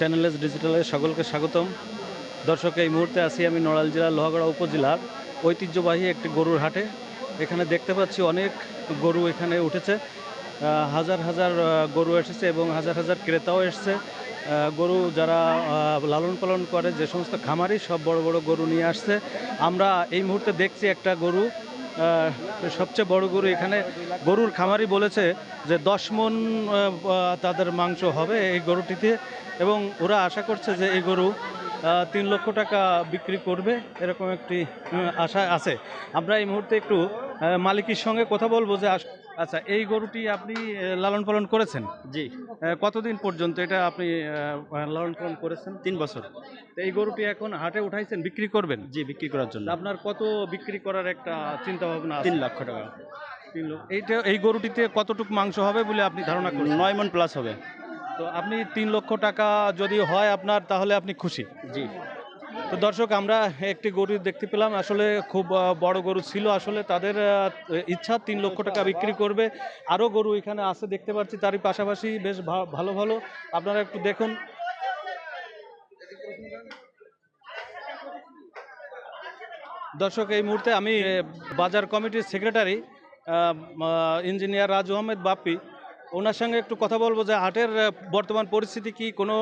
Channels ডিজিটালে সকলকে স্বাগতম। দর্শক, এই মুহূর্তে আছি আমি নড়াইল জেলার লোহাগড়া উপজেলার ঐতিহ্যবাহী একটি গরুর হাটে। এখানে দেখতে পাচ্ছি অনেক গরু এখানে উঠেছে, হাজার হাজার গরু এসেছে এবং হাজার হাজার ক্রেতাও এসেছে। গরু যারা লালন পালন করে, যে সমস্ত খামারি, সব বড় বড় গরু নিয়ে আসছে। আমরা এই মুহূর্তে দেখছি একটা গরু, সবচেয়ে বড় গরু এখানে। গরুর খামারি বলেছে যে 10 মণ তাদের মাংস হবে এই গরুটিতে, এবং ওরা আশা করছে যে এই গরু 3 লক্ষ টাকা বিক্রি করবে, এরকম একটি আশা আছে। আমরা এই মুহূর্তে একটু মালিকের সঙ্গে কথা বলবো যে আচ্ছা, এই গরুটি আপনি লালন পালন করেছেন? জি, কতদিন পর্যন্ত এটা আপনি লালন পালন করেছেন? 3 বছর। তো এই গরুটি এখন হাটে উঠাইছেন, বিক্রি করবেন? জি, বিক্রি করার জন্য। আপনার কত বিক্রি করার একটা চিন্তা ভাবনা আছে? 3 লক্ষ টাকা। 3 লক্ষ। এই গরুটিতে কতটুকু মাংস হবে বলে আপনি ধারণা করছেন? 9 মণ প্লাস হবে। তো আপনি 3 লক্ষ টাকা যদি হয় আপনার, তাহলে আপনি খুশি? জি। তো দর্শক, আমরা একটি গরু দেখতে পেলাম, আসলে খুব বড় গরু ছিল। আসলে তাদের ইচ্ছা 3 লক্ষ টাকা বিক্রি করবে। আরও গরু এখানে আছে দেখতে পাচ্ছি, তারই পাশাপাশি বেশ ভালো ভালো। আপনারা একটু দেখুন। দর্শক, এই মুহূর্তে আমি বাজার কমিটির সেক্রেটারি ইঞ্জিনিয়ার রাজু আহমেদ বাপ্পি, ওনার সঙ্গে একটু কথা বলবো যে হাটের বর্তমান পরিস্থিতি কি, কোনো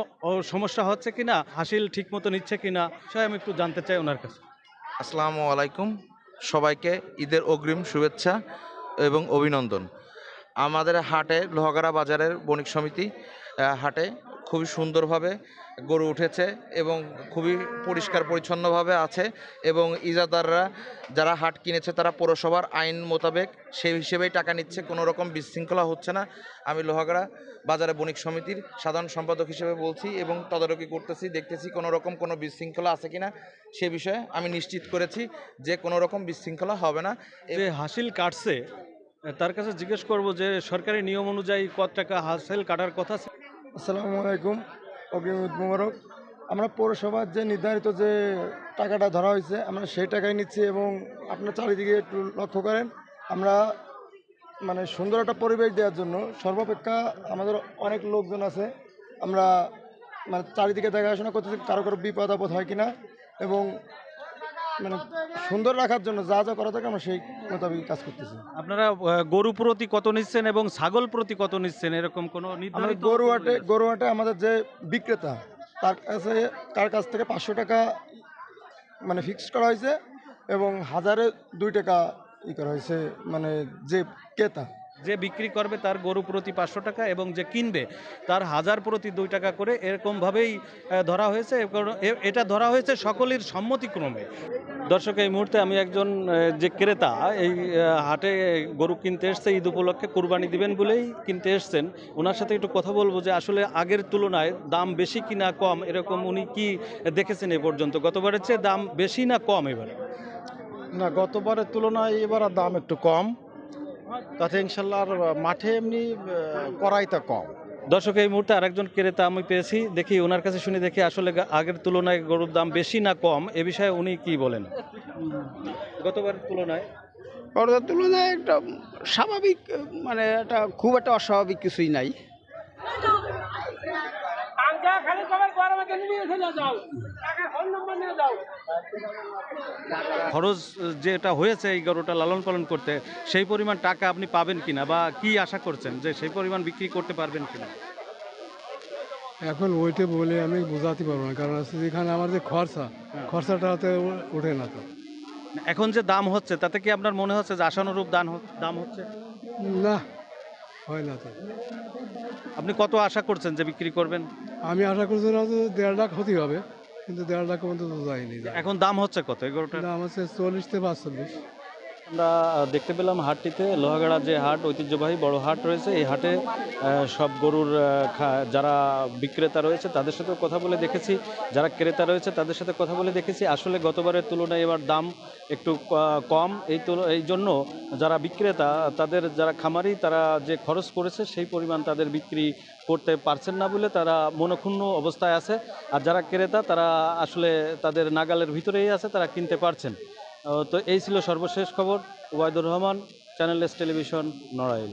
সমস্যা হচ্ছে কিনা, হাসিল ঠিক মতো নিচ্ছে কিনা, সেটা আমি একটু জানতে চাই ওনার কাছে। আসসালামু আলাইকুম, সবাইকে ঈদের অগ্রিম শুভেচ্ছা এবং অভিনন্দন। আমাদের হাটে, লোহাগাড়া বাজারের বণিক সমিতি হাটে খুবই সুন্দরভাবে গরু উঠেছে এবং খুবই পরিষ্কার পরিচ্ছন্নভাবে আছে, এবং ইজাদাররা যারা হাট কিনেছে তারা পৌরসভার আইন মোতাবেক সেই হিসেবেই টাকা নিচ্ছে, কোনো রকম বিশৃঙ্খলা হচ্ছে না। আমি লোহাগাড়া বাজারে বণিক সমিতির সাধারণ সম্পাদক হিসেবে বলছি এবং তদারকি করতেছি, দেখতেছি কোনো রকম কোনো বিশৃঙ্খলা আছে কিনা। সে বিষয়ে আমি নিশ্চিত করেছি যে কোনো রকম বিশৃঙ্খলা হবে না। যে হাসিল কাটছে, তার কাছে জিজ্ঞেস করব যে সরকারি নিয়ম অনুযায়ী কত টাকা হাসিল কাটার কথা? আসসালামু আলাইকুম, অগ্রিম ঈদ মোবারক। আমরা পৌরসভার যে নির্ধারিত যে টাকাটা ধরা হয়েছে, আমরা সেই টাকাই নিচ্ছি। এবং আপনার চারিদিকে একটু লক্ষ্য করেন, আমরা মানে সুন্দর একটা পরিবেশ দেওয়ার জন্য সর্বাপেক্ষা আমাদের অনেক লোকজন আছে। আমরা মানে চারিদিকে দেখাশোনা করতেছি কারো কারো বিপদ আপদ হয় কিনা, এবং মানে সুন্দর রাখার জন্য যা যা করা থাকে আমরা সেই মোতাবেক কাজ করতেছি। আপনারা গরু প্রতি কত নিচ্ছেন এবং ছাগল প্রতি কত নিচ্ছেন, এরকম কোনো আমাদের নির্ধারিত? গরু হাটে আমাদের যে বিক্রেতা, তার কাছ থেকে 500 টাকা মানে ফিক্সড করা হয়েছে, এবং 1002 টাকা করা হয়েছে, মানে যে ক্রেতা যে বিক্রি করবে তার গরু প্রতি 500 টাকা, এবং যে কিনবে তার 1000 প্রতি 2 টাকা করে, এরকমভাবেই ধরা হয়েছে। এটা ধরা হয়েছে সকলের সম্মতিক্রমে। দর্শক, এই মুহূর্তে আমি একজন যে ক্রেতা, এই হাটে গরু কিনতে এসছে, ঈদ উপলক্ষে কুরবানি দিবেন বলেই কিনতে এসছেন, ওনার সাথে একটু কথা বলবো যে আসলে আগের তুলনায় দাম বেশি কি না কম, এরকম উনি কি দেখেছেন এ পর্যন্ত? গতবারের চেয়ে দাম বেশি না কম এবারে? না, গতবারের তুলনায় এবার দাম একটু কম, তাতে ইনশাল্লাহ আর মাঠে এমনি করাইটা কম। দর্শক, এই মুহূর্তে আরেকজন ক্রেতা আমি পেয়েছি, দেখি ওনার কাছে শুনে দেখি আসলে আগের তুলনায় গরুর দাম বেশি না কম, এ বিষয়ে উনি কি বলেন। গতবারের তুলনায় ওটার তুলনায় একটা স্বাভাবিক, মানে এটা খুব একটা অস্বাভাবিক কিছুই নাই। খরচ যেটা হয়েছে এই গরুটা লালন পালন করতে, সেই পরিমাণ টাকা আপনি পাবেন কিনা, বা কি আশা করছেন যে সেই পরিমাণ বিক্রি করতে পারবেন কিনা? এখন ওইটা বলে আমি বোঝাতে পারবো না, কারণ যেখানে আমার যে খরচাটাতে ওঠে না। তো এখন যে দাম হচ্ছে, তাতে কি আপনার মনে হচ্ছে যে আশানুরূপ দাম হচ্ছে? না, হয় না। তো আপনি কত আশা করছেন যে বিক্রি করবেন? আমি আশা করছি না যে 1.5 লাখ হতেই হবে, কিন্তু 1.5 লাখ পর্যন্ত তো যায়নি। এখন দাম হচ্ছে কত এই গরুটার? দাম হচ্ছে 40 থেকে 45। আমরা দেখতে পেলাম হাটটিতে, লোহাগাড়া যে হাট, ঐতিহ্যবাহী বড় হাট রয়েছে, এই হাটে সব গরুর যারা বিক্রেতা রয়েছে তাদের সাথে কথা বলে দেখেছি, যারা ক্রেতা রয়েছে তাদের সাথে কথা বলে দেখেছি। আসলে গতবারের তুলনায় এবার দাম একটু কম, এই জন্য যারা বিক্রেতা, তাদের যারা খামারি, তারা যে খরচ করেছে সেই পরিমাণ তাদের বিক্রি করতে পারছেন না বলে তারা মনক্ষুণ্ণ অবস্থায় আছে। আর যারা ক্রেতা, তারা আসলে তাদের নাগালের ভিতরেই আছে, তারা কিনতে পারছেন। তো এই ছিল সর্বশেষ খবর। Obaidur Rahman, channel S television, Narail.